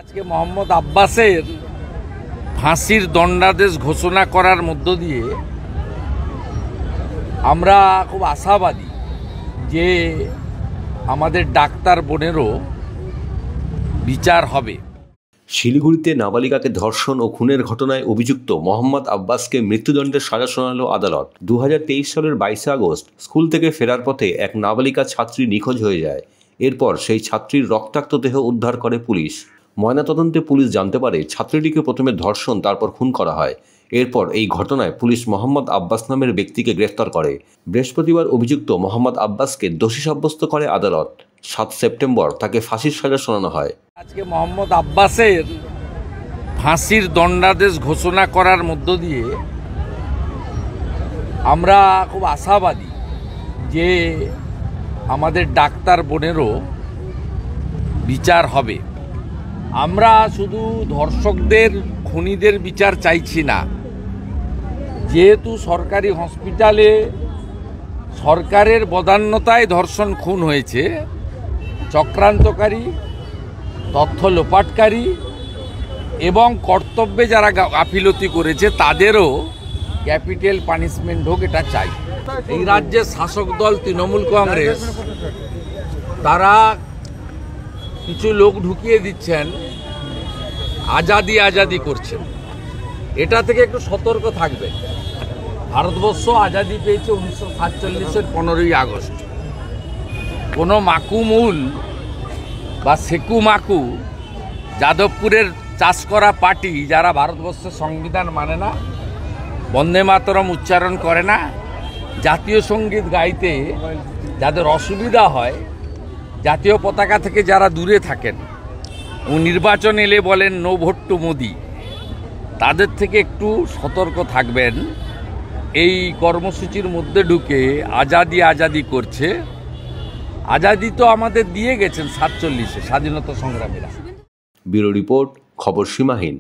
আজকে মোহাম্মদ আব্বাসের ফাঁসির দণ্ডাদেশ ঘোষণা করার মধ্য দিয়ে আমরা খুব আশাবাদী যে আমাদের ডাক্তার বোনেরও বিচার হবে। শিলিগুড়িতে নাবালিকাকে ধর্ষণ ও খুনের ঘটনায় অভিযুক্ত মোহাম্মদ আব্বাসকে মৃত্যুদণ্ডের সাজা শোনাল আদালত। 2023 সালের 22 আগস্ট স্কুল থেকে ফেরার পথে এক নাবালিকা ছাত্রী নিখোঁজ হয়ে যায়। এরপর সেই ছাত্রীর রক্তাক্ত দেহ উদ্ধার করে পুলিশ। ময়নাতদন্তে পুলিশ জানতে পারে ছাত্রীটিকে প্রথমে ধর্ষণ, তারপর খুন করা হয়। এরপর এই ঘটনায় পুলিশ মোহাম্মদ আব্বাস নামের ব্যক্তিকে গ্রেফতার করে। বৃহস্পতিবার অভিযুক্ত মোহাম্মদ আব্বাসকে দোষী সাব্যস্ত করে আদালত। 7 সেপ্টেম্বর তাকে ফাঁসির সাজা শোনানো হয়। আজকে মোহাম্মদ আব্বাসের ফাঁসির দণ্ডাদেশ ঘোষণা করার মধ্য দিয়ে আমরা খুব আশাবাদী যে আমাদের ডাক্তার বোনেরও বিচার হবে। আমরা শুধু ধর্ষকদের, খুনিদের বিচার চাইছি না। যেহেতু সরকারি হসপিটালে সরকারের বদান্যতায় ধর্ষণ খুন হয়েছে, চক্রান্তকারী, তথ্য লোপাটকারী এবং কর্তব্যে যারা গাফিলতি করেছে তাদেরও ক্যাপিটাল পানিশমেন্ট হোক, এটা চাই। এই রাজ্যের শাসক দল তৃণমূল কংগ্রেস তারা কিছু লোক ঢুকিয়ে দিচ্ছেন, আজাদি আজাদি করছেন। এটা থেকে একটু সতর্ক থাকবে। ভারতবর্ষ আজাদি পেয়েছে 1947-এর 15ই আগস্ট। কোনো মাকুমুল বা সেকু মাকু যাদবপুরের চাষ করা পার্টি যারা ভারতবর্ষের সংবিধান মানে না, বন্দে মাতরম উচ্চারণ করে না, জাতীয় সঙ্গীত গাইতে যাদের অসুবিধা হয়, জাতীয় পতাকা থেকে যারা দূরে থাকেন ও নির্বাচন এলে বলেন নো ভোট টু মোদি, তাদের থেকে একটু সতর্ক থাকবেন। এই কর্মসূচির মধ্যে ঢুকে আজাদি আজাদি করছে। আজাদি তো আমাদের দিয়ে গেছেন 47-এ স্বাধীনতা সংগ্রামীরা। ব্যুরো রিপোর্ট, খবর সীমাহীন।